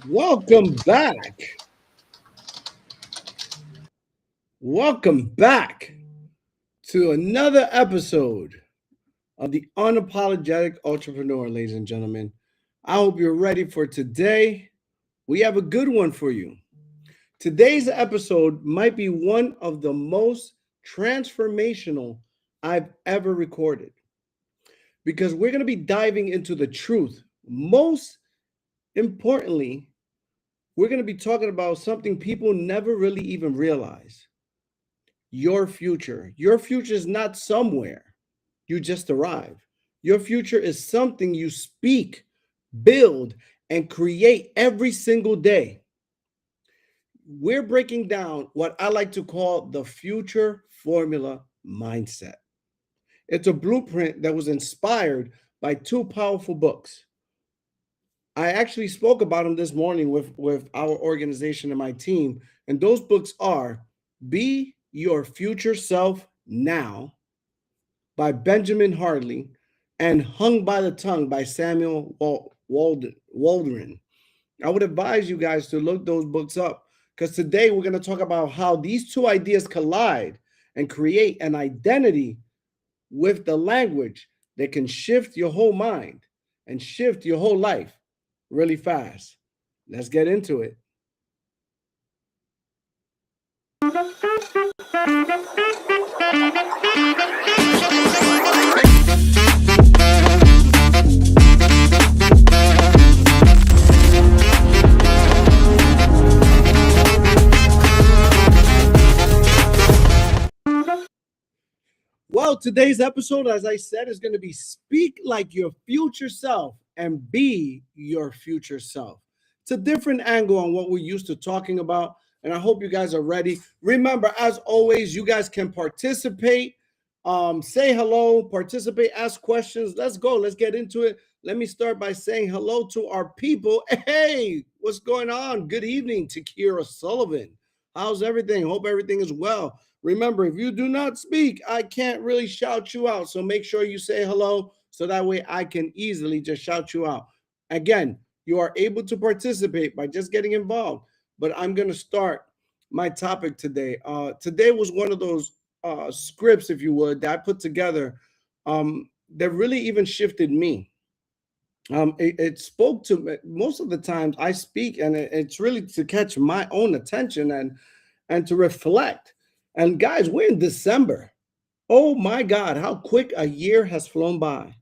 Welcome back. Welcome back to another episode of the Unapologetic Entrepreneur, ladies and gentlemen. I hope you're ready for today. We have a good one for you. Today's episode might be one of the most transformational I've ever recorded because we're going to be diving into the truth. Most importantly, we're going to be talking about something people never really even realize. Your future. Your future is not somewhere you just arrive. Your future is something you speak, build, and create every single day. We're breaking down what I like to call the future formula mindset. It's a blueprint that was inspired by two powerful books. I actually spoke about them this morning with our organization and my team. And those books are Be Your Future Self Now by Benjamin Hartley and Hung by the Tongue by Samuel Waldron. I would advise you guys to look those books up because today we're going to talk about how these two ideas collide and create an identity with the language that can shift your whole mind and shift your whole life really fast. Let's get into it. Well, today's episode, as I said, is going to be Speak Like Your Future Self and Be Your Future Self. It's a different angle on what we're used to talking about, and I hope you guys are ready. Remember, as always, you guys can participate, say hello, participate, ask questions. Let's go. Let's get into it. Let me start by saying hello to our people. Hey, what's going on? Good evening to Kira Sullivan. How's everything? Hope everything is well. Remember, if you do not speak, I can't really shout you out. So make sure you say hello so that way I can easily just shout you out. Again, you are able to participate by just getting involved. But I'm going to start my topic today. Today was one of those scripts, if you would, that I put together that really even shifted me. It spoke to me. Most of the times I speak, and it's really to catch my own attention and to reflect. And guys, we're in December. Oh my God, how quick a year has flown by.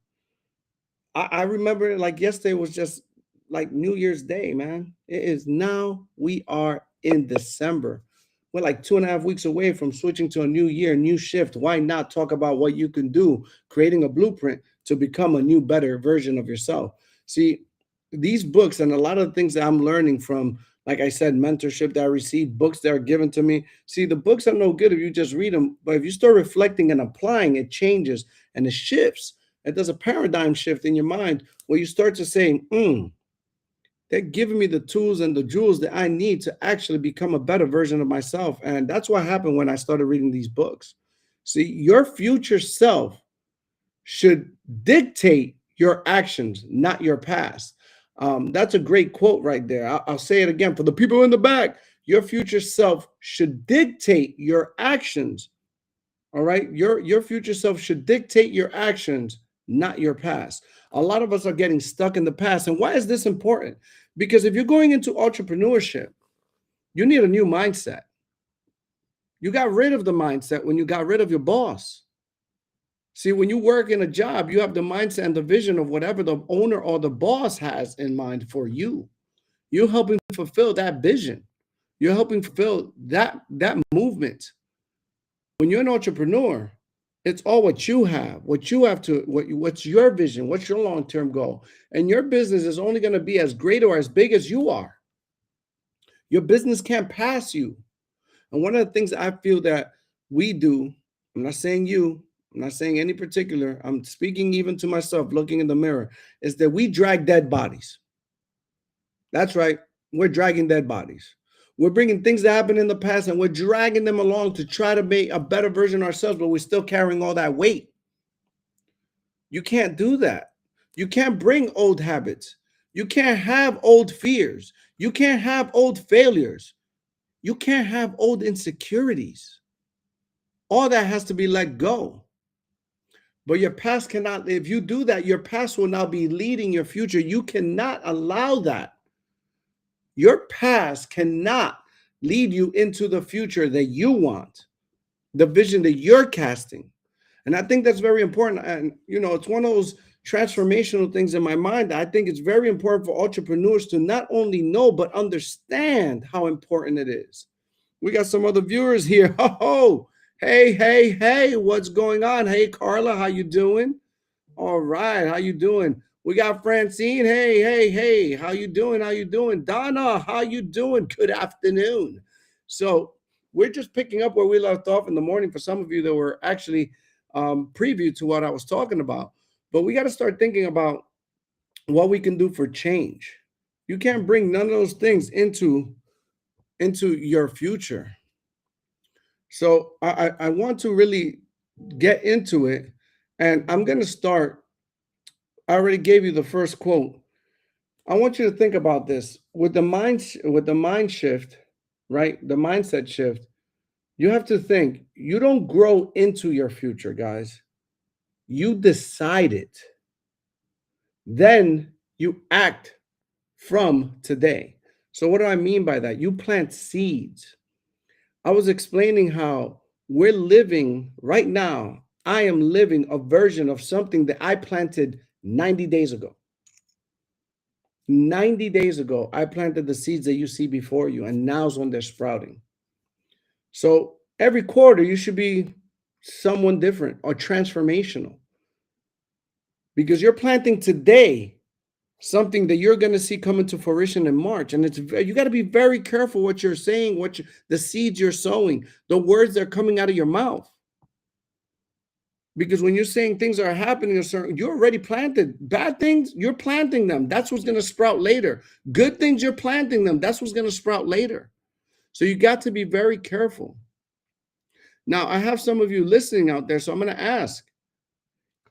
I remember it like yesterday was just like New Year's Day, man. It is now, we are in December. We're like 2.5 weeks away from switching to a new year, new shift. Why not talk about what you can do, creating a blueprint to become a new, better version of yourself? See, these books and a lot of the things that I'm learning from, like I said, mentorship that I received, books that are given to me. See, the books are no good if you just read them, but if you start reflecting and applying, it changes and it shifts. It does a paradigm shift in your mind where you start to say, they're giving me the tools and the jewels that I need to actually become a better version of myself. And that's what happened when I started reading these books. See, your future self should dictate your actions, not your past. That's a great quote right there. I'll say it again for the people in the back. Your future self should dictate your actions. All right. Your future self should dictate your actions, not your past. A lot of us are getting stuck in the past. And why is this important? Because if you're going into entrepreneurship, you need a new mindset. You got rid of the mindset when you got rid of your boss. See, when you work in a job, you have the mindset and the vision of whatever the owner or the boss has in mind for you. You're helping fulfill that vision. You're helping fulfill that movement. When you're an entrepreneur, it's all what you have to, what's your vision, what's your long-term goal. And your business is only going to be as great or as big as you are. Your business can't pass you. And one of the things I feel that we do, I'm not saying you, I'm not saying any particular, I'm speaking even to myself, looking in the mirror, is that we drag dead bodies. That's right. We're dragging dead bodies. We're bringing things that happened in the past and we're dragging them along to try to make a better version of ourselves, but we're still carrying all that weight. You can't do that. You can't bring old habits. You can't have old fears. You can't have old failures. You can't have old insecurities. All that has to be let go. But your past cannot, if you do that, your past will now be leading your future. You cannot allow that. Your past cannot lead you into the future that you want, the vision that you're casting. And I think that's very important. And, it's one of those transformational things in my mind. I think it's very important for entrepreneurs to not only know, but understand how important it is. We got some other viewers here. Oh, hey, what's going on? Hey, Carla, how you doing? All right, how you doing? We got Francine. Hey, how you doing? How you doing? Donna, how you doing? Good afternoon. So we're just picking up where we left off in the morning for some of you that were actually preview to what I was talking about. But we got to start thinking about what we can do for change. You can't bring none of those things into your future. So I want to really get into it. And I'm going to start. I already gave you the first quote. I want you to think about this with the mind shift, right? The mindset shift. You have to think, you don't grow into your future, guys. You decide it. Then you act from today. So what do I mean by that? You plant seeds. I was explaining how we're living right now. I am living a version of something that I planted 90 days ago. 90 days ago, I planted the seeds that you see before you, and now's when they're sprouting. So every quarter, you should be someone different or transformational, because you're planting today something that you're going to see come into fruition in March. And you got to be very careful what you're saying, the seeds you're sowing, the words that are coming out of your mouth. Because when you're saying things are happening, you're already planted. Bad things, you're planting them. That's what's going to sprout later. Good things, you're planting them. That's what's going to sprout later. So you got to be very careful. Now, I have some of you listening out there, so I'm going to ask,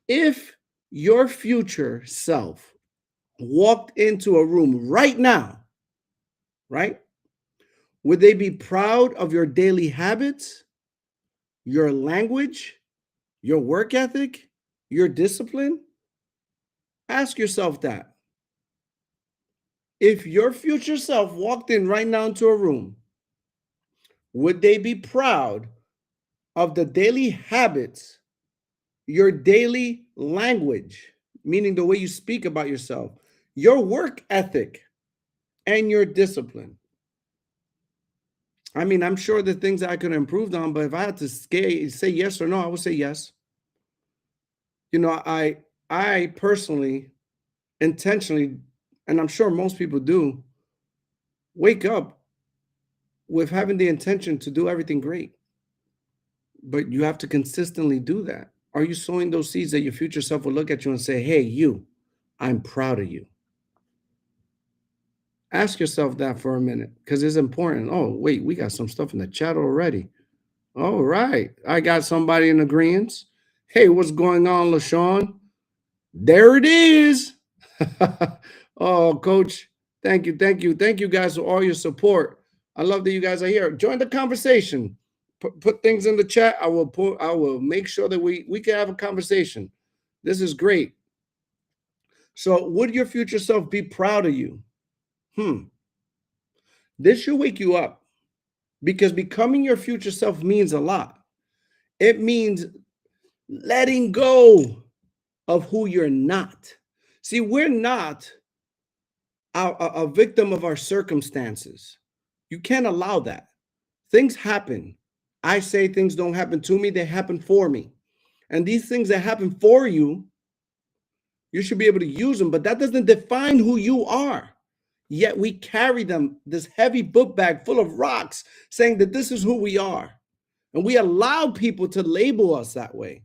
if your future self walked into a room right now, right, would they be proud of your daily habits, your language, your work ethic, your discipline? Ask yourself that. If your future self walked in right now into a room, would they be proud of the daily habits, your daily language, meaning the way you speak about yourself, your work ethic, and your discipline? I mean, I'm sure the things that I could have improved on, but if I had to say yes or no, I would say yes. I personally, intentionally, and I'm sure most people do, wake up with having the intention to do everything great. But you have to consistently do that. Are you sowing those seeds that your future self will look at you and say, hey, you, I'm proud of you? Ask yourself that for a minute, because it's important. Oh, wait, we got some stuff in the chat already. All right. I got somebody in agreement. Hey, what's going on, LaShawn? There it is. Oh, Coach, thank you. Thank you guys for all your support. I love that you guys are here. Join the conversation. Put things in the chat. I will make sure that we can have a conversation. This is great. So would your future self be proud of you? This should wake you up, because becoming your future self means a lot. It means letting go of who you're not. See, we're not a victim of our circumstances. You can't allow that. Things happen. I say things don't happen to me, they happen for me. And these things that happen for you, you should be able to use them, but that doesn't define who you are. Yet we carry them, this heavy book bag full of rocks, saying that this is who we are. And we allow people to label us that way.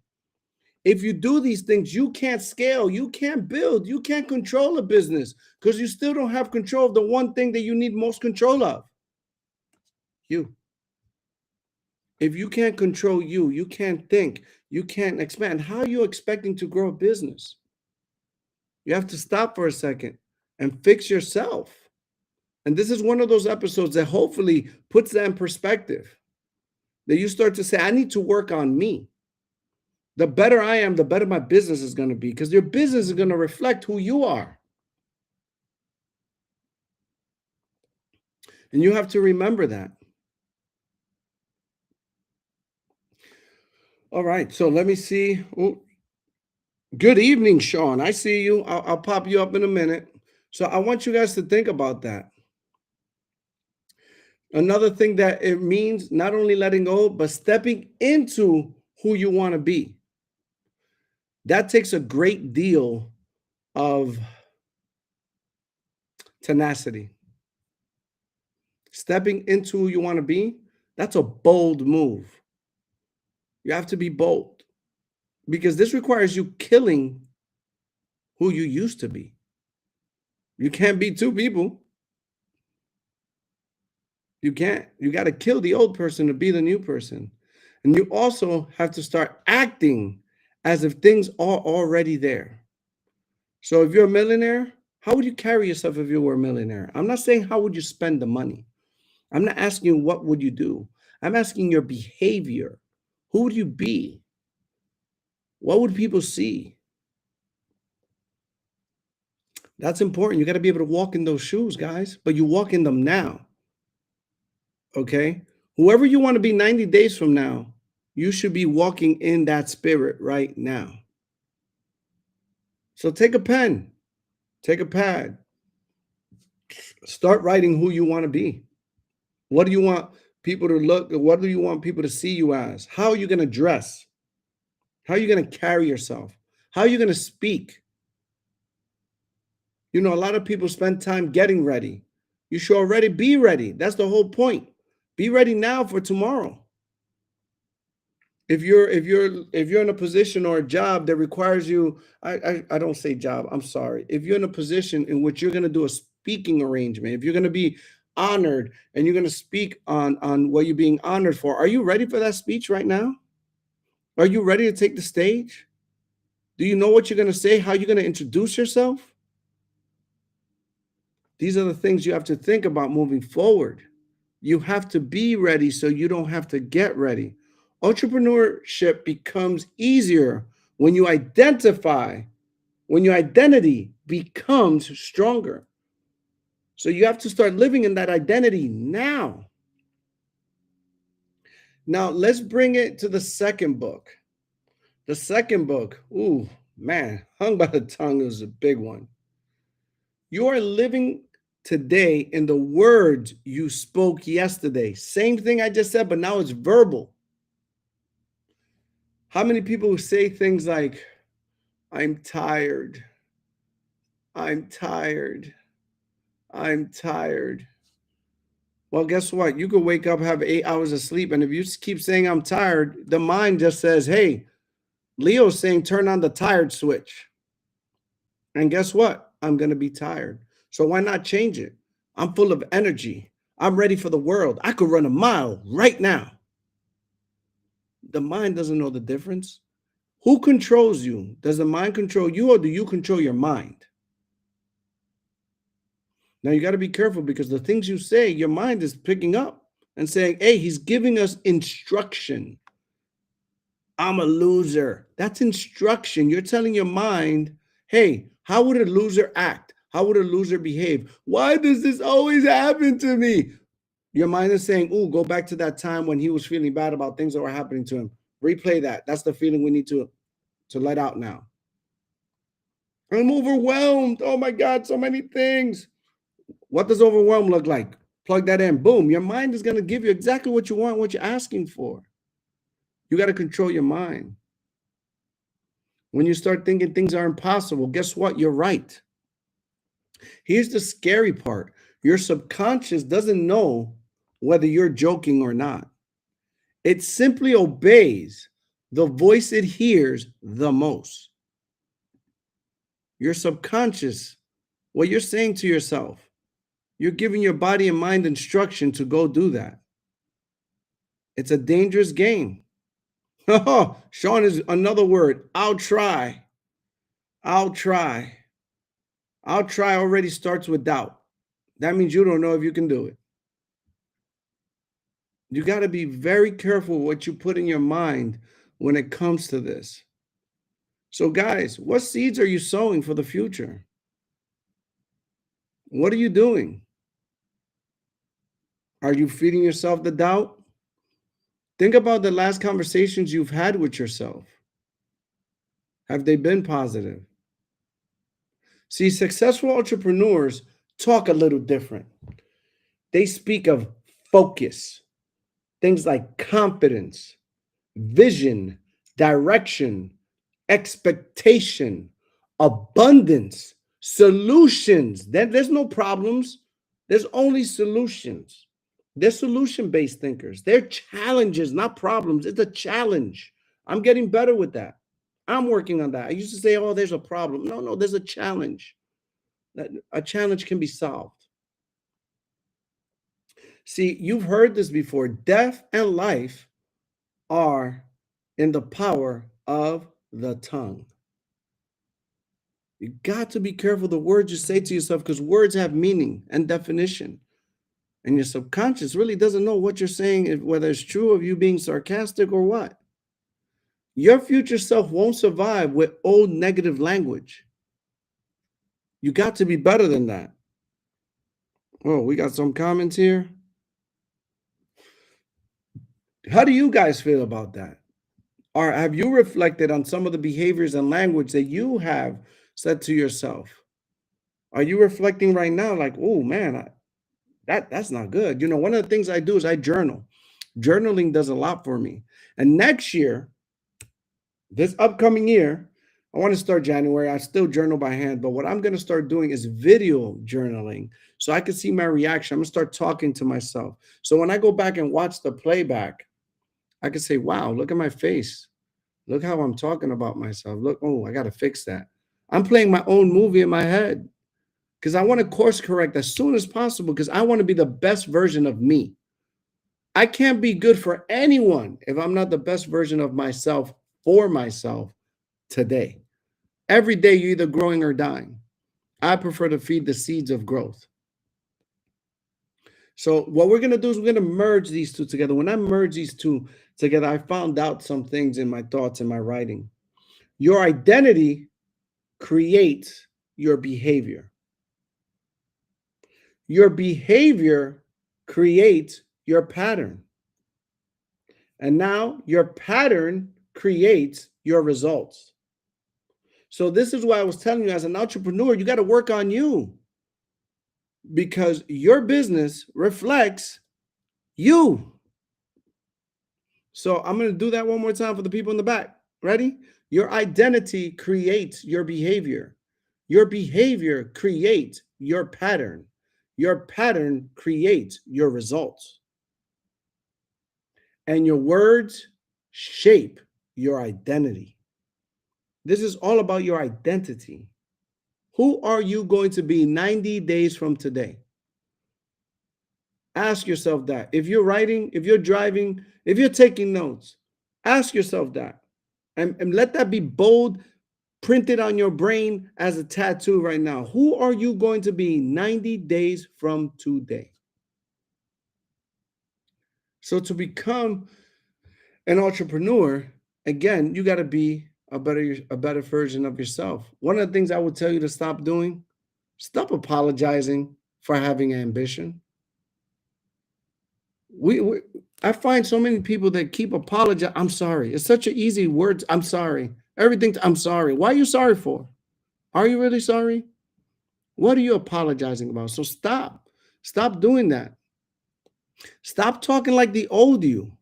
If you do these things, you can't scale, you can't build, you can't control a business, because you still don't have control of the one thing that you need most control of. You. If you can't control you, you can't think, you can't expand. How are you expecting to grow a business? You have to stop for a second and fix yourself. And this is one of those episodes that hopefully puts that in perspective. That you start to say, I need to work on me. The better I am, the better my business is going to be, because your business is going to reflect who you are. And you have to remember that. All right, so let me see. Oh, good evening, Sean. I see you. I'll pop you up in a minute. So I want you guys to think about that. Another thing that it means, not only letting go, but stepping into who you want to be. That takes a great deal of tenacity. Stepping into who you want to be, that's a bold move. You have to be bold, because this requires you killing who you used to be. You can't be two people. You can't. You got to kill the old person to be the new person. And you also have to start acting as if things are already there. So if you're a millionaire, how would you carry yourself if you were a millionaire? I'm not saying how would you spend the money. I'm not asking you what would you do. I'm asking your behavior. Who would you be? What would people see? That's important. You got to be able to walk in those shoes, guys, but you walk in them now. Okay? Whoever you want to be 90 days from now, you should be walking in that spirit right now. So take a pen, take a pad, start writing who you want to be. What do you want people to look? What do you want people to see you as? How are you going to dress? How are you going to carry yourself? How are you going to speak? You know, a lot of people spend time getting ready. You should already be ready. That's the whole point. Be ready now for tomorrow. If you're in a position or a job that requires you, I don't say job, I'm sorry. If you're in a position in which you're going to do a speaking arrangement, if you're going to be honored and you're going to speak on what you're being honored for, are you ready for that speech right now? Are you ready to take the stage? Do you know what you're going to say? How you're going to introduce yourself? These are the things you have to think about moving forward. You have to be ready so you don't have to get ready. Entrepreneurship becomes easier when you identify, when your identity becomes stronger. So you have to start living in that identity now. Now, let's bring it to the second book. The second book, ooh, man, hung by the tongue is a big one. You are living today in the words you spoke yesterday. Same thing I just said, but now it's verbal. How many people say things like, I'm tired, I'm tired, I'm tired? Well, guess what? You could wake up, have 8 hours of sleep, and if you keep saying I'm tired, the mind just says, hey, Leo's saying turn on the tired switch. And guess what? I'm going to be tired. So why not change it? I'm full of energy. I'm ready for the world. I could run a mile right now. The mind doesn't know the difference. Who controls you? Does the mind control you, or do you control your mind? Now you got to be careful, because the things you say, your mind is picking up and saying, hey, he's giving us instruction. I'm a loser. That's instruction. You're telling your mind, hey, how would a loser act? How would a loser behave? Why does this always happen to me? Your mind is saying, oh, go back to that time when he was feeling bad about things that were happening to him. Replay that. That's the feeling we need to let out now. I'm overwhelmed. Oh my God, so many things. What does overwhelm look like? Plug that in. Boom. Your mind is going to give you exactly what you want, what you're asking for. You got to control your mind. When you start thinking things are impossible, guess what? You're right. Here's the scary part. Your subconscious doesn't know whether you're joking or not. It simply obeys the voice it hears the most. Your subconscious, what you're saying to yourself, you're giving your body and mind instruction to go do that. It's a dangerous game. Oh, Sean is another word. I'll try. I'll try. I'll try already starts with doubt. That means you don't know if you can do it. You got to be very careful what you put in your mind when it comes to this. So, guys, what seeds are you sowing for the future? What are you doing? Are you feeding yourself the doubt? Think about the last conversations you've had with yourself. Have they been positive? See, successful entrepreneurs talk a little different. They speak of focus, things like confidence, vision, direction, expectation, abundance, solutions. Then there's no problems. There's only solutions. They're solution-based thinkers. They're challenges, not problems. It's a challenge. I'm getting better with that. I'm working on that. I used to say, oh, there's a problem. No, there's a challenge. A challenge can be solved. See, you've heard this before. Death and life are in the power of the tongue. You got to be careful the words you say to yourself because words have meaning and definition. And your subconscious really doesn't know what you're saying, whether it's true of you being sarcastic or what. Your future self won't survive with old negative language. You got to be better than that. Oh, we got some comments here. How do you guys feel about that? Or have you reflected on some of the behaviors and language that you have said to yourself? Are you reflecting right now like, oh man, that's not good? You know, one of the things I do is I journal. Journaling does a lot for me. And next year, this upcoming year, I want to start January. I still journal by hand, but what I'm going to start doing is video journaling so I can see my reaction. I'm going to start talking to myself. So when I go back and watch the playback, I can say, wow, look at my face. Look how I'm talking about myself. Look, oh, I got to fix that. I'm playing my own movie in my head because I want to course correct as soon as possible because I want to be the best version of me. I can't be good for anyone if I'm not the best version of myself for myself today. Every day, you're either growing or dying. I prefer to feed the seeds of growth. So what we're going to do is we're going to merge these two together. When I merge these two together, I found out some things in my thoughts and my writing. Your identity creates your behavior. Your behavior creates your pattern. And now your pattern creates your results. So this is why I was telling you, as an entrepreneur, you got to work on you because your business reflects you. So I'm going to do that one more time for the people in the back. Ready? Your identity creates your behavior. Your behavior creates your pattern. Your pattern creates your results. And your words shape your identity. This is all about your identity. Who are you going to be 90 days from today? Ask yourself that. If you're writing, if you're driving, if you're taking notes, ask yourself that. And let that be bold, printed on your brain as a tattoo right now. Who are you going to be 90 days from today? So to become an entrepreneur, again, you got to be a better version of yourself. One of the things I would tell you to stop doing, stop apologizing for having ambition. We I find so many people that keep apologizing. I'm sorry. It's such an easy word. I'm sorry. Everything. I'm sorry. Why are you sorry for? Are you really sorry? What are you apologizing about? So stop. Stop doing that. Stop talking like the old you.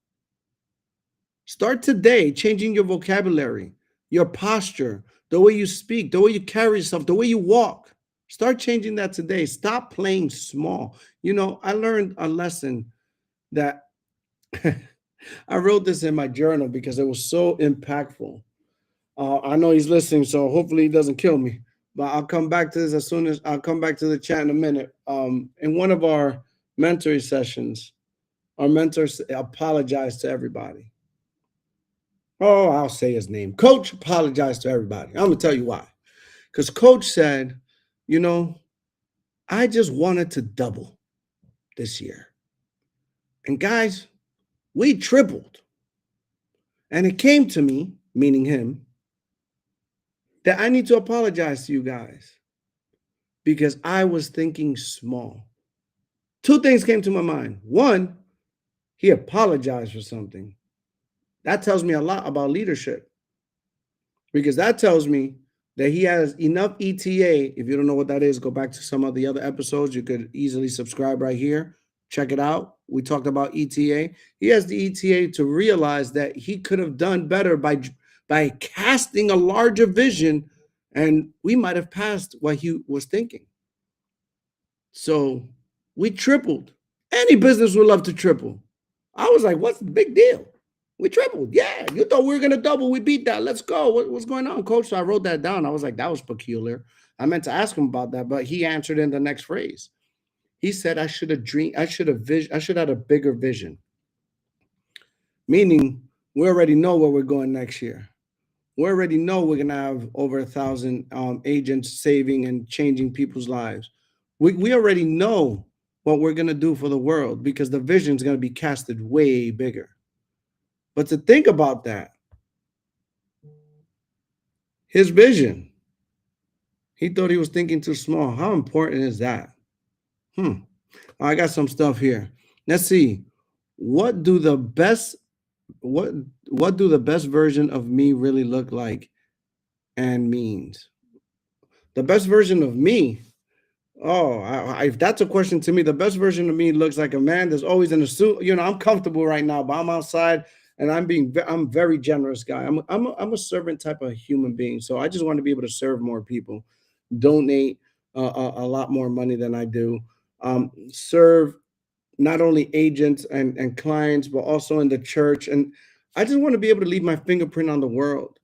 Start today changing your vocabulary, your posture, the way you speak, the way you carry yourself, the way you walk. Start changing that today. Stop playing small. I learned a lesson that I wrote this in my journal because it was so impactful. I know he's listening, so hopefully he doesn't kill me. But I'll come back to this as soon as I'll come back to the chat in a minute. In one of our mentoring sessions, our mentors apologized to everybody. Oh, I'll say his name. Coach apologized to everybody. I'm gonna tell you why. Because Coach said, you know, I just wanted to double this year. And guys, we tripled. And it came to me, meaning him, that I need to apologize to you guys because I was thinking small. Two things came to my mind. One, he apologized for something. That tells me a lot about leadership because that tells me that he has enough ETA. If you don't know what that is, go back to some of the other episodes. You could easily subscribe right here. Check it out. We talked about ETA. He has the ETA to realize that he could have done better by casting a larger vision, and we might have passed what he was thinking. So we tripled. Any business would love to triple. I was like, what's the big deal? We tripled. Yeah, you thought we were going to double. We beat that. Let's go. What's going on, coach? So I wrote that down. I was like, that was peculiar. I meant to ask him about that, but he answered in the next phrase. He said, I should have had a bigger vision. Meaning, we already know where we're going next year. We already know we're going to have over 1,000 agents saving and changing people's lives. We already know what we're going to do for the world because the vision is going to be casted way bigger. But to think about that, his vision, he thought he was thinking too small. How important is that? I got some stuff here. Let's see. What do the best what do the best version of me really look like and means? The best version of me. Oh, if that's a question to me, the best version of me looks like a man that's always in a suit. I'm comfortable right now, but I'm outside and I'm very generous guy. I'm a servant type of human being, so I just want to be able to serve more people, donate a lot more money than I do, serve not only agents and clients, but also in the church. And I just want to be able to leave my fingerprint on the world.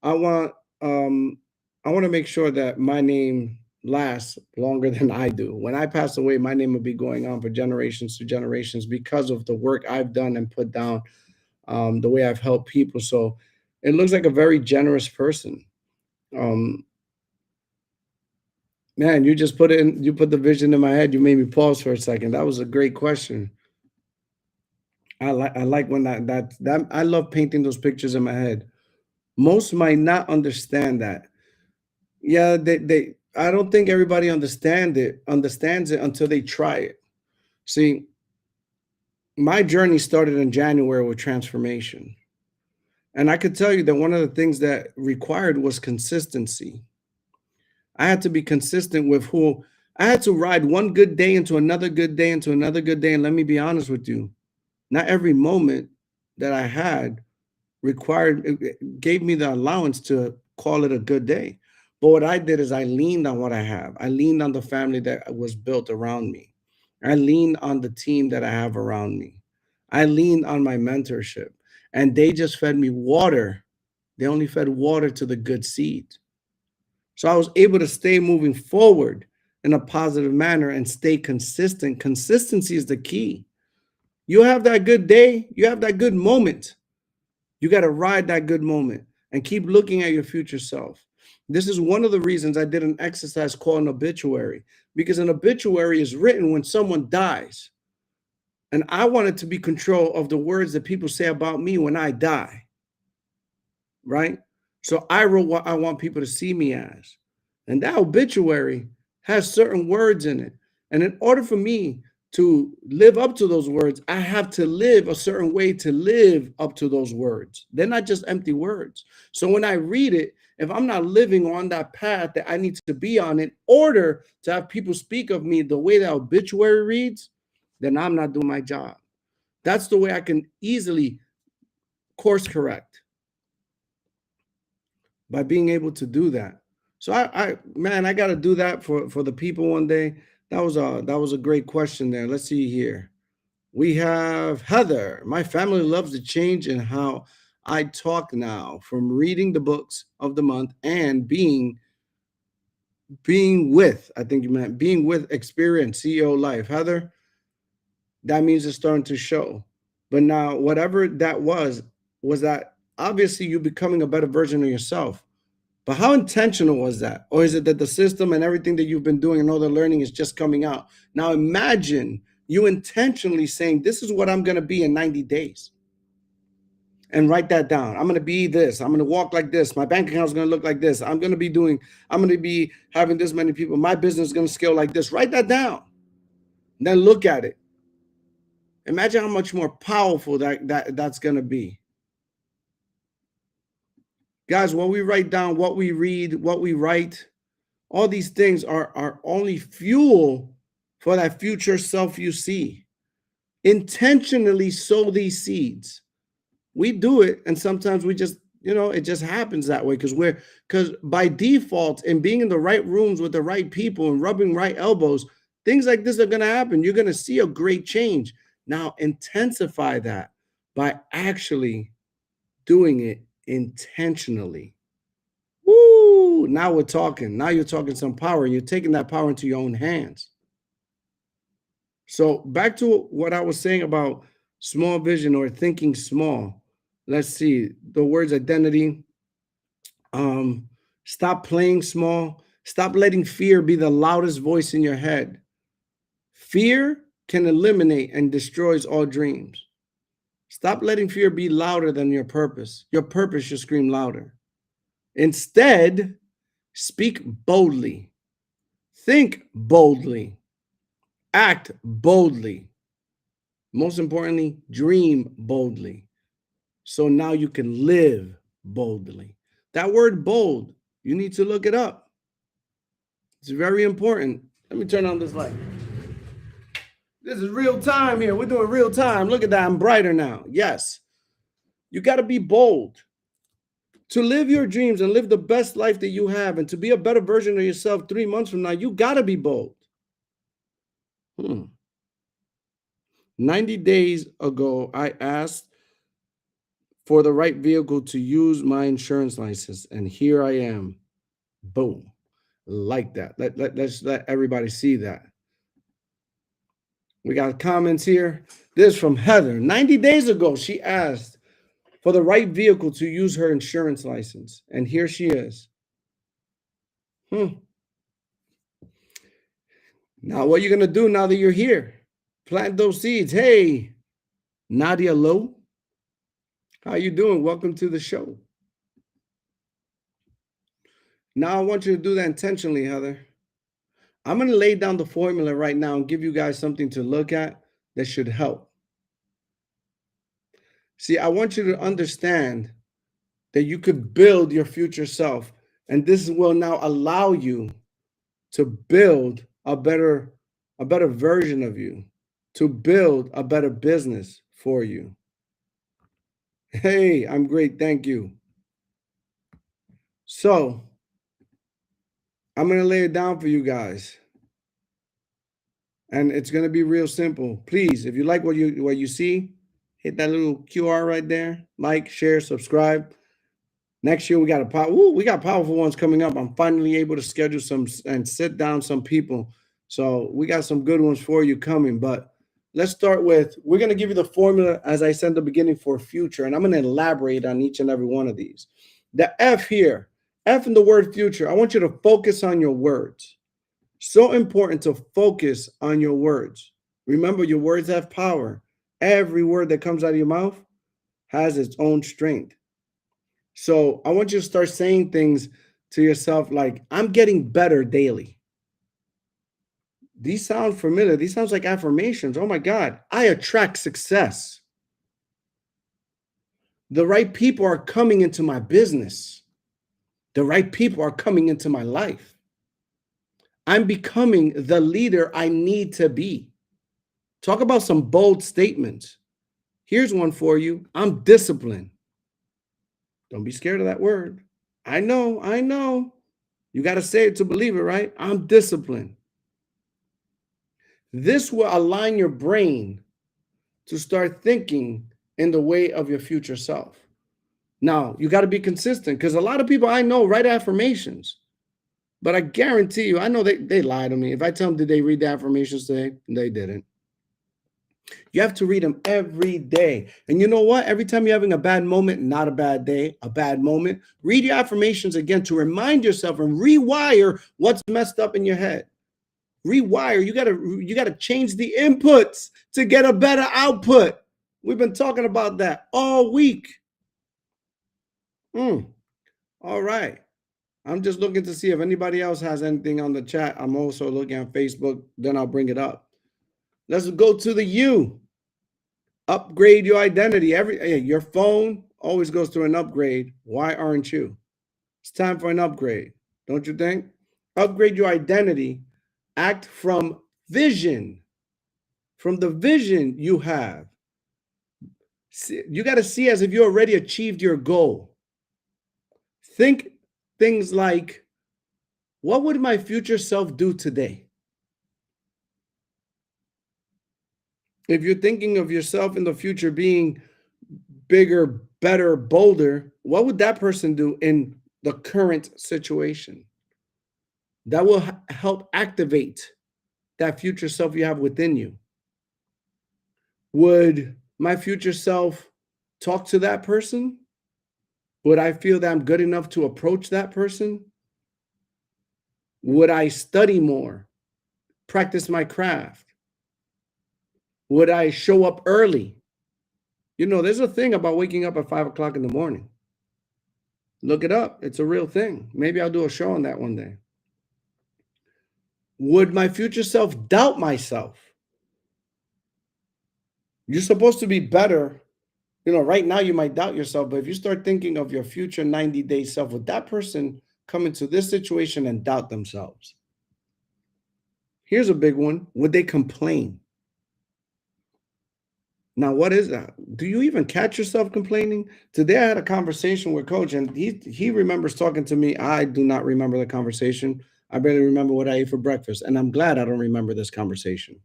I want um, I want to make sure that my name lasts longer than I do. When I pass away, my name will be going on for generations to generations because of the work I've done and put down, the way I've helped people. So it looks like a very generous person. Um, Man, you just put it in, you put the vision in my head. You made me pause for a second. That was a great question. I like when that I love painting those pictures in my head. Most might not understand that. Yeah, they I don't think everybody understands it until they try it. See, my journey started in January with transformation. And I could tell you that one of the things that required was consistency. I had to be consistent with who I had to ride one good day into another good day into another good day. And let me be honest with you, not every moment that I had gave me the allowance to call it a good day. But what I did is I leaned on what I have. I leaned on the family that was built around me. I leaned on the team that I have around me. I leaned on my mentorship. And they just fed me water. They only fed water to the good seed. So I was able to stay moving forward in a positive manner and stay consistent. Consistency is the key. You have that good day, you have that good moment. You got to ride that good moment and keep looking at your future self. This is one of the reasons I did an exercise called an obituary, because an obituary is written when someone dies. And I wanted to be control of the words that people say about me when I die. right? So I wrote what I want people to see me as. And that obituary has certain words in it. And in order for me to live up to those words, I have to live a certain way to live up to those words. They're not just empty words. So when I read it, if I'm not living on that path that I need to be on in order to have people speak of me the way that obituary reads, then I'm not doing my job. That's the way I can easily course correct, by being able to do that. So I got to do that for the people one day. That was a great question there. Let's see here. We have Heather. My family loves the change in how I talk now, from reading the books of the month and being with, I think you meant being with Experience CEO Life. Heather, that means it's starting to show. But now, whatever that was that obviously you becoming a better version of yourself. But how intentional was that? Or is it that the system and everything that you've been doing and all the learning is just coming out? Now imagine you intentionally saying, this is what I'm going to be in 90 days. And write that down. I'm going to be this. I'm going to walk like this. My bank account is going to look like this. I'm going to be having this many people. My business is going to scale like this. Write that down. Then look at it. Imagine how much more powerful that's going to be. Guys, what we write down, what we read, what we write, all these things are only fuel for that future self you see. Intentionally sow these seeds. We do it, and sometimes we just, it just happens that way because by default, and being in the right rooms with the right people and rubbing right elbows, things like this are going to happen. You're going to see a great change. Now, intensify that by actually doing it intentionally. Woo! Now we're talking. Now you're talking some power. You're taking that power into your own hands. So back to what I was saying about small vision or thinking small. Let's see the words identity. Stop playing small. Stop letting fear be the loudest voice in your head. Fear can eliminate and destroys all dreams. Stop letting fear be louder than your purpose. Your purpose should scream louder. Instead, speak boldly. Think boldly. Act boldly. Most importantly, dream boldly. So now you can live boldly. That word bold, you need to look it up. It's very important. Let me turn on this light. This is real time here. We're doing real time. Look at that. I'm brighter now. Yes. You got to be bold. To live your dreams and live the best life that you have and to be a better version of yourself 3 months from now, you got to be bold. 90 days ago, I asked for the right vehicle to use my insurance license, and here I am. Boom. Like that. Let's let everybody see that. We got comments here. This is from Heather. 90 days ago, she asked for the right vehicle to use her insurance license, and here she is. Now, what are you going to do now that you're here? Plant those seeds. Hey, Nadia Lowe. How you doing? Welcome to the show. Now, I want you to do that intentionally, Heather. I'm going to lay down the formula right now and give you guys something to look at that should help. See, I want you to understand that you could build your future self, and this will now allow you to build a better version of you, to build a better business for you. Hey, I'm great. Thank you. So I'm going to lay it down for you guys. And it's going to be real simple. Please, if you like what you see, hit that little QR right there. Like, share, subscribe. Next year we got powerful ones coming up. I'm finally able to schedule some and sit down some people. So we got some good ones for you coming. But let's start with, we're going to give you the formula, as I said in the beginning, for future. And I'm going to elaborate on each and every one of these. The F here, F in the word future. I want you to focus on your words. So important to focus on your words. Remember, your words have power. Every word that comes out of your mouth has its own strength. So I want you to start saying things to yourself like, I'm getting better daily. These sound familiar. These sounds like affirmations. Oh my God. I attract success. The right people are coming into my business. The right people are coming into my life. I'm becoming the leader I need to be. Talk about some bold statements. Here's one for you. I'm disciplined. Don't be scared of that word. I know, I know. You got to say it to believe it, right? I'm disciplined. This will align your brain to start thinking in the way of your future self. Now, you got to be consistent because a lot of people I know write affirmations, but I guarantee you, I know they lie to me. If I tell them, did they read the affirmations today? They didn't. You have to read them every day. And you know what? Every time you're having a bad moment, not a bad day, a bad moment, read your affirmations again to remind yourself and rewire what's messed up in your head. Rewire. You gotta change the inputs to get a better output. We've been talking about that all week. All right. I'm just looking to see if anybody else has anything on the chat. I'm also looking at Facebook. Then I'll bring it up. Let's go to the U. Upgrade your identity. Your phone always goes through an upgrade. Why aren't you? It's time for an upgrade, don't you think? Upgrade your identity. Act from vision, from the vision you have. You got to see as if you already achieved your goal. Think things like, what would my future self do today? If you're thinking of yourself in the future being bigger, better, bolder, what would that person do in the current situation? That will help activate that future self you have within you. Would my future self talk to that person? Would I feel that I'm good enough to approach that person? Would I study more, practice my craft? Would I show up early? You know, there's a thing about waking up at 5 o'clock in the morning. Look it up. It's a real thing. Maybe I'll do a show on that one day. Would my future self doubt myself? You're supposed to be better. You know, right now you might doubt yourself, but if you start thinking of your future 90-day self, would that person come into this situation and doubt themselves? Here's a big one. Would they complain? Now, what is that? Do you even catch yourself complaining? Today, I had a conversation with Coach, and he remembers talking to me. I do not remember the conversation. I barely remember what I ate for breakfast, and I'm glad I don't remember this conversation.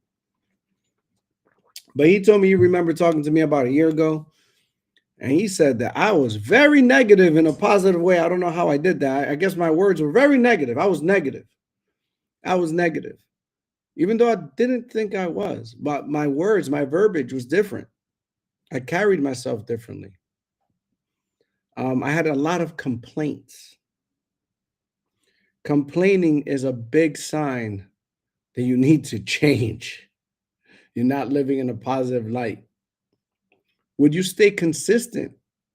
But he told me he remembered talking to me about a year ago, and he said that I was very negative in a positive way. I don't know how I did that. I guess my words were very negative. I was negative. I was negative, even though I didn't think I was. But my words, my verbiage was different. I carried myself differently. I had a lot of complaints. Complaining is a big sign that you need to change. You're not living in a positive light. Would you stay consistent?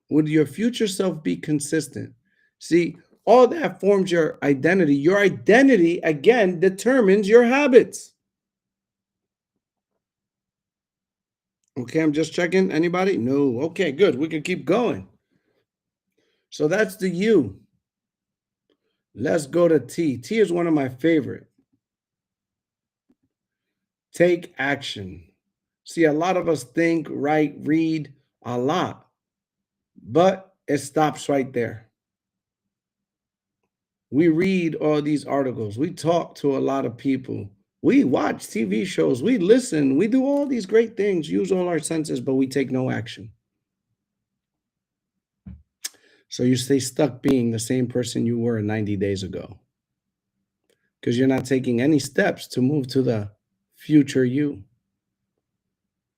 Would your future self be consistent? See, all that forms your identity. Your identity, again, determines your habits. Okay, I'm just checking. Anybody? No. Okay, good. We can keep going. So that's the U. Let's go to T. T is one of my favorite. Take action. See, a lot of us think, write, read a lot, but it stops right there. We read all these articles. We talk to a lot of people. We watch TV shows. We listen. We do all these great things, use all our senses, but we take no action. So you stay stuck being the same person you were 90 days ago because you're not taking any steps to move to the future you.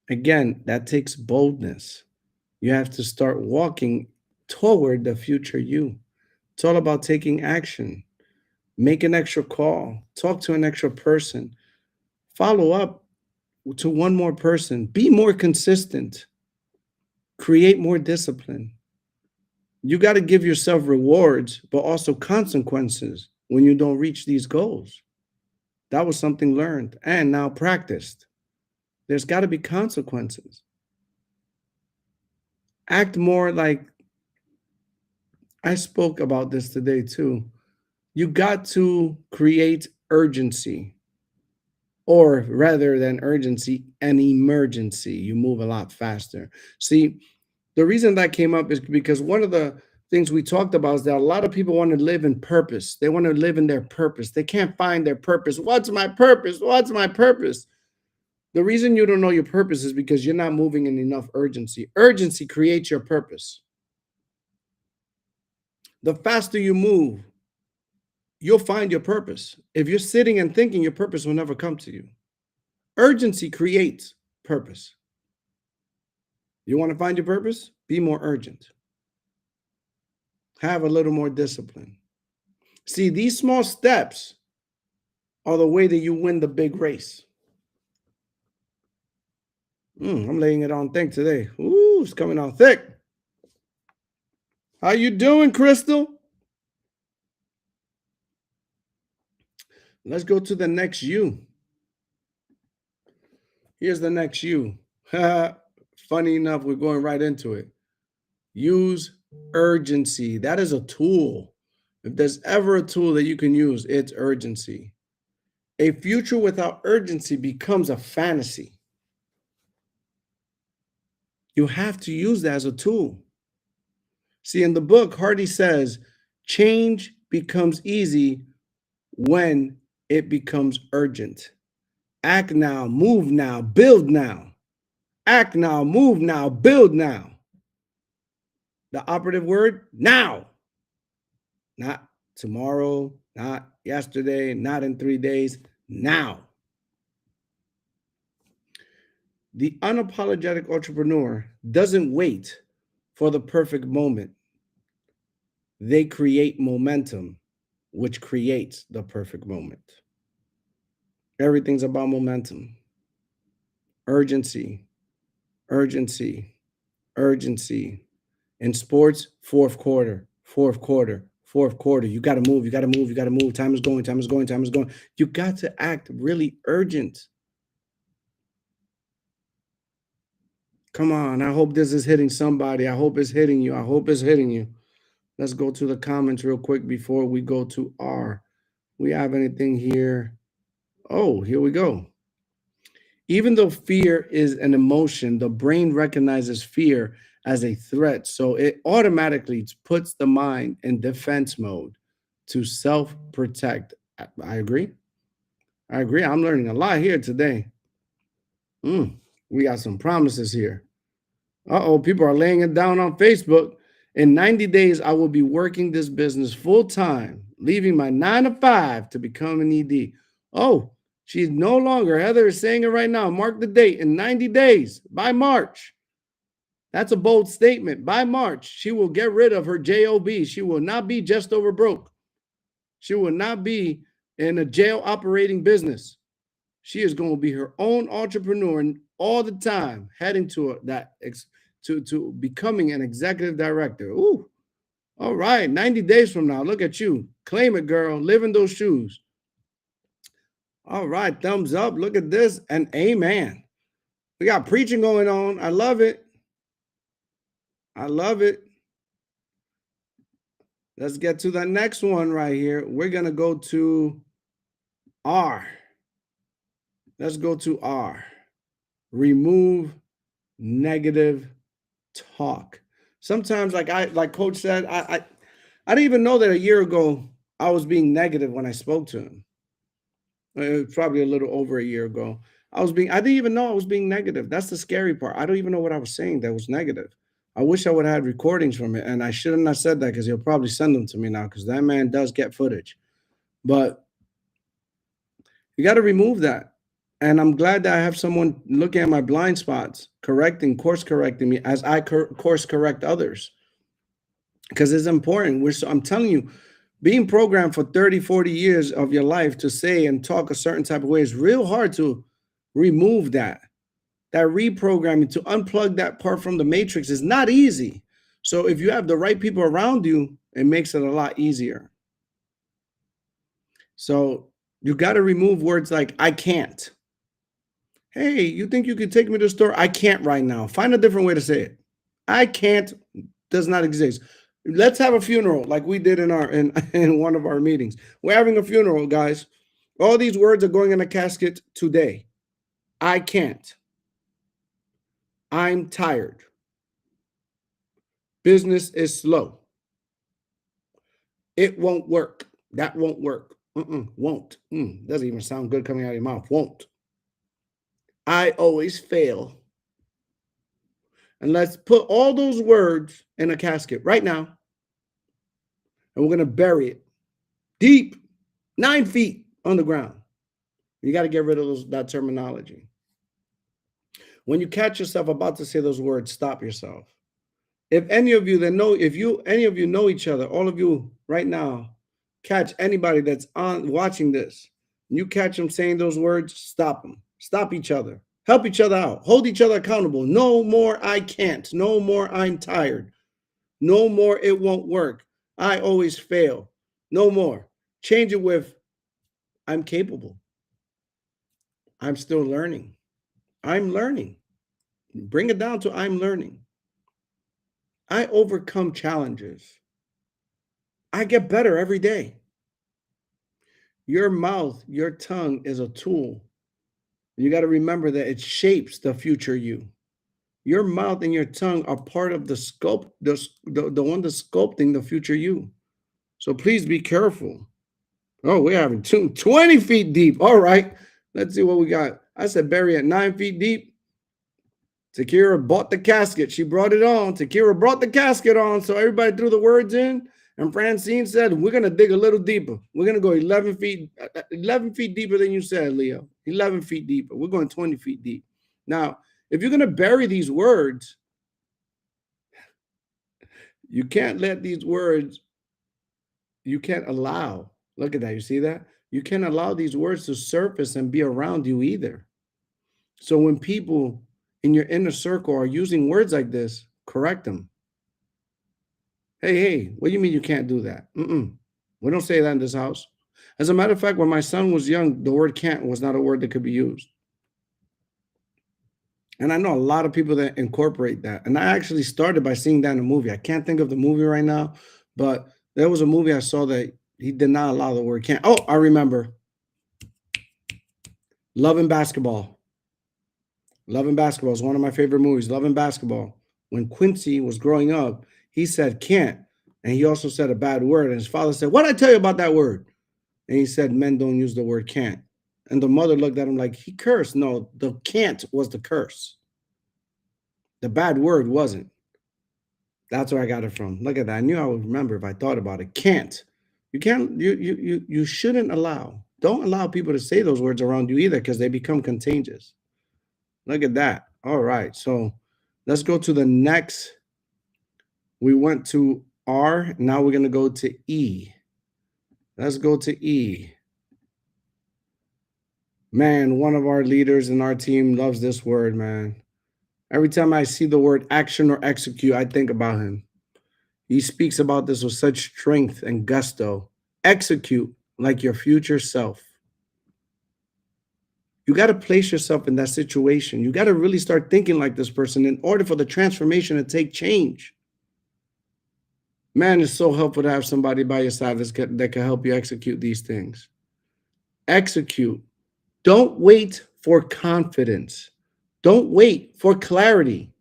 Again, that takes boldness. You have to start walking toward the future you. It's all about taking action. Make an extra call. Talk to an extra person. Follow up to one more person. Be more consistent. Create more discipline. You got to give yourself rewards, but also consequences when you don't reach these goals. That was something learned and now practiced. There's got to be consequences. Act more like, I spoke about this today too. You got to create urgency, or rather than urgency, an emergency. You move a lot faster. See, the reason that came up is because one of the things we talked about is that a lot of people want to live in purpose. They want to live in their purpose. They can't find their purpose. What's my purpose? What's my purpose? The reason you don't know your purpose is because you're not moving in enough urgency. Urgency creates your purpose. The faster you move, you'll find your purpose. If you're sitting and thinking, your purpose will never come to you. Urgency creates purpose. You want to find your purpose? Be more urgent. Have a little more discipline. See, these small steps are the way that you win the big race. I'm laying it on thick today. Ooh, it's coming on thick. How you doing, Crystal? Let's go to the next U. Here's the next U. Funny enough, we're going right into it. Use urgency. That is a tool. If there's ever a tool that you can use, it's urgency. A future without urgency becomes a fantasy. You have to use that as a tool. See, in the book, Hardy says, change becomes easy when it becomes urgent. Act now, move now, build now. Act now, move now, build now. The operative word, now. Not tomorrow, not yesterday, not in 3 days, now. The unapologetic entrepreneur doesn't wait for the perfect moment. They create momentum, which creates the perfect moment. Everything's about momentum. Urgency, urgency, urgency. In sports, fourth quarter. You got to move, you got to move, you got to move. Time is going, time is going, time is going. You got to act really urgent. Come on, I hope this is hitting somebody. I hope it's hitting you. I hope it's hitting you. Let's go to the comments real quick before we go to R. We have anything here? Oh, here we go. Even though fear is an emotion, the brain recognizes fear as a threat. So it automatically puts the mind in defense mode to self-protect. I agree. I agree. I'm learning a lot here today. We got some promises here. Uh-oh, people are laying it down on Facebook. In 90 days, I will be working this business full-time, leaving my 9 to 5 to become an ED. Oh, she's no longer. Heather is saying it right now. Mark the date. In 90 days, by March. That's a bold statement. By March, she will get rid of her JOB. She will not be just over broke. She will not be in a jail operating business. She is going to be her own entrepreneur all the time, heading to to becoming an executive director. Ooh, all right. 90 days from now, look at you. Claim it, girl. Live in those shoes. All right. Thumbs up. Look at this. And amen. We got preaching going on. I love it. I love it. Let's get to the next one right here. We're going to go to R. Let's go to R. Remove negative talk. Sometimes, like Coach said, I didn't even know that a year ago I was being negative when I spoke to him. It was probably a little over a year ago. I didn't even know I was being negative. That's the scary part. I don't even know what I was saying that was negative. I wish I would have had recordings from it, and I shouldn't have said that because he'll probably send them to me now because that man does get footage. But you got to remove that. And I'm glad that I have someone looking at my blind spots, course correcting me as I course correct others. Because it's important. I'm telling you, being programmed for 30, 40 years of your life to say and talk a certain type of way is real hard to remove that reprogramming, to unplug that part from the matrix is not easy. So if you have the right people around you, it makes it a lot easier. So you got to remove words like I can't. Hey, you think you could take me to the store? I can't right now. Find a different way to say it. I can't does not exist. Let's have a funeral like we did in one of our meetings. We're having a funeral, guys. All these words are going in a casket today. I can't. I'm tired. Business is slow. It won't work. That won't work. Won't. Doesn't even sound good coming out of your mouth. Won't. I always fail. And let's put all those words in a casket right now. And we're going to bury it deep, 9 feet on the ground. You got to get rid of that terminology. When you catch yourself about to say those words, stop yourself. If any of you know each other, all of you right now, catch anybody that's watching this, you catch them saying those words, stop them. Stop each other. Help each other out. Hold each other accountable. No more I can't. No more I'm tired. No more it won't work. I always fail. No more. Change it with I'm capable. I'm still learning. I'm learning. Bring it down to I'm learning. I overcome challenges. I get better every day. Your mouth, your tongue is a tool. You got to remember that it shapes the future you. Your mouth and your tongue are part of the sculpt, the one that's sculpting the future you. So please be careful. Oh, we're having 20 feet deep. All right. Let's see what we got. I said bury at 9 feet deep. Takira bought the casket. She brought it on. Takira brought the casket on. So everybody threw the words in. And Francine said, we're going to dig a little deeper. We're going to go 11 feet deeper than you said, Leo. 11 feet deeper. We're going 20 feet deep. Now, if you're going to bury these words, you can't let these words, you can't allow, look at that. You see that? You can't allow these words to surface and be around you either. So when people in your inner circle are using words like this, correct them. Hey, what do you mean you can't do that? We don't say that in this house. As a matter of fact, when my son was young, the word can't was not a word that could be used. And I know a lot of people that incorporate that. And I actually started by seeing that in a movie. I can't think of the movie right now, but there was a movie I saw that he did not allow the word can't. Oh, I remember. Love and Basketball. Love and Basketball is one of my favorite movies. Love and Basketball. When Quincy was growing up, he said can't. And he also said a bad word. And his father said, what did I tell you about that word? And he said, men don't use the word can't. And the mother looked at him like he cursed. No, the can't was the curse. The bad word wasn't. That's where I got it from. Look at that. I knew I would remember if I thought about it. Can't. You can't, you shouldn't allow. Don't allow people to say those words around you either because they become contagious. Look at that. All right. So let's go to the next. We went to R. Now we're going to go to E. Let's go to E. Man, one of our leaders in our team loves this word, man. Every time I see the word action or execute, I think about him. He speaks about this with such strength and gusto. Execute like your future self. You got to place yourself in that situation. You got to really start thinking like this person in order for the transformation to take change. Man, it's so helpful to have somebody by your side that can help you execute these things. Execute. Don't wait for confidence. Don't wait for clarity.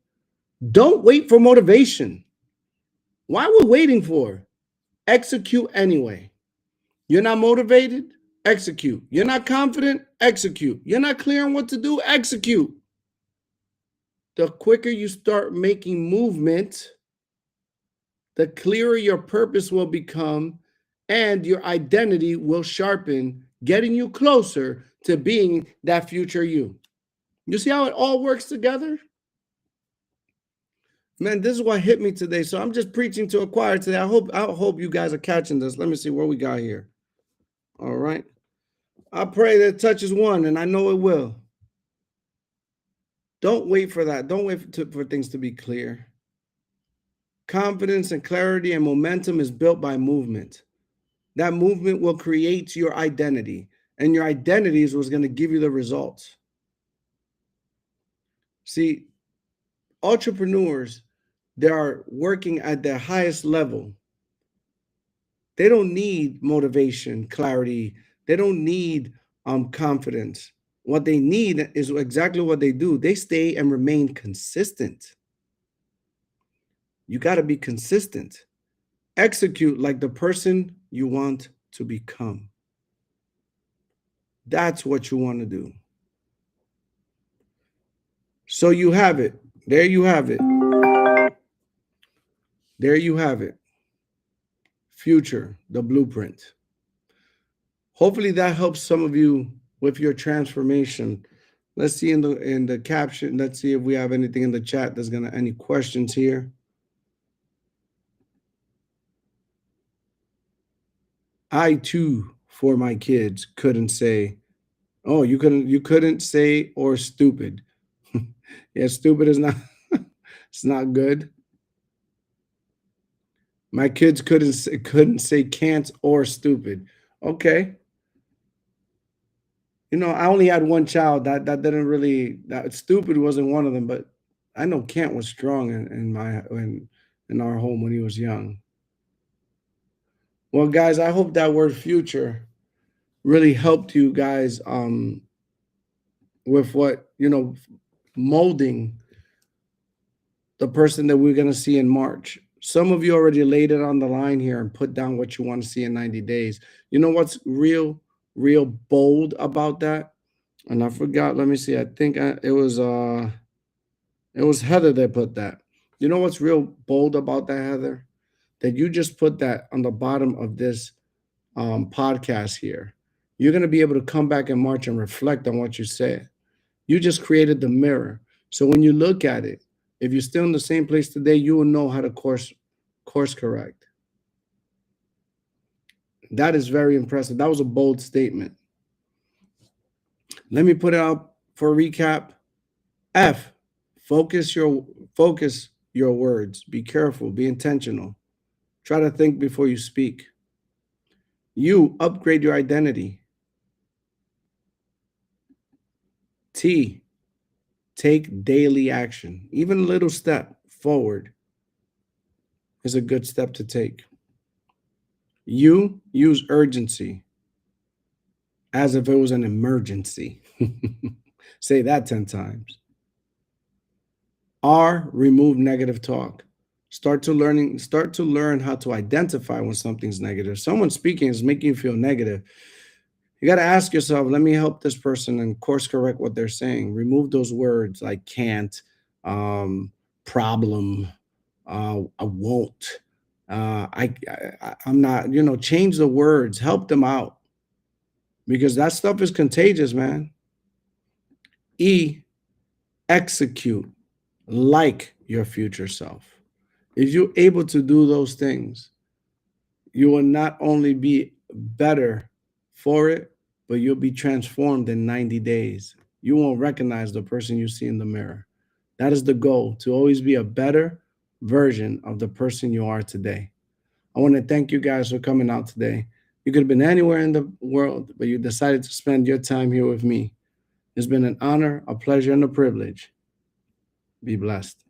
Don't wait for motivation. Why are we waiting for? Execute anyway. You're not motivated? Execute. You're not confident? Execute. You're not clear on what to do? Execute. The quicker you start making movement, the clearer your purpose will become and your identity will sharpen, getting you closer to being that future you. You see how it all works together? Man, this is what hit me today. So I'm just preaching to a choir today. I hope you guys are catching this. Let me see what we got here. All right. I pray that it touches one, and I know it will. Don't wait for that. Don't wait for things to be clear. Confidence and clarity and momentum is built by movement. That movement will create your identity, and your identity is what's going to give you the results. See, entrepreneurs, they are working at their highest level. They don't need motivation, clarity. They don't need confidence. What they need is exactly what they do. They stay and remain consistent. You got to be consistent. Execute like the person you want to become. That's what you want to do. So you have it. There you have it. There you have it. Future, the blueprint. Hopefully that helps some of you with your transformation. Let's see in the caption. Let's see if we have anything in the chat that's gonna any questions here. I too, for my kids, couldn't say, oh, you couldn't say or stupid. Yeah, stupid is not it's not good. My kids couldn't say can't or stupid. Okay. You know, I only had one child that didn't really that stupid wasn't one of them, but I know Kent was strong in our home when he was young. Well, guys, I hope that word future really helped you guys with what, molding the person that we're gonna see in March. Some of you already laid it on the line here and put down what you want to see in 90 days. You know what's real bold about that? And I forgot, let me see. I think it was Heather that put that. You know what's real bold about that, Heather? That you just put that on the bottom of this podcast here. You're going to be able to come back in March and reflect on what you said. You just created the mirror. So when you look at it, if you're still in the same place today, you will know how to course correct. That is very impressive. That was a bold statement. Let me put it out for a recap. F, focus your words. Be careful, be intentional. Try to think before you speak. U, upgrade your identity. T, take daily action. Even a little step forward is a good step to take. U, use urgency as if it was an emergency. Say that 10 times. R, remove negative talk. Start to learn how to identify when something's negative. Someone speaking is making you feel negative. You got to ask yourself, let me help this person and course correct what they're saying. Remove those words like can't, problem, I won't, I'm not, change the words, help them out because that stuff is contagious, man. E, execute like your future self. If you're able to do those things, you will not only be better for it, but you'll be transformed in 90 days. You won't recognize the person you see in the mirror. That is the goal, to always be a better version of the person you are today. I want to thank you guys for coming out today. You could have been anywhere in the world, but you decided to spend your time here with me. It's been an honor, a pleasure, and a privilege. Be blessed.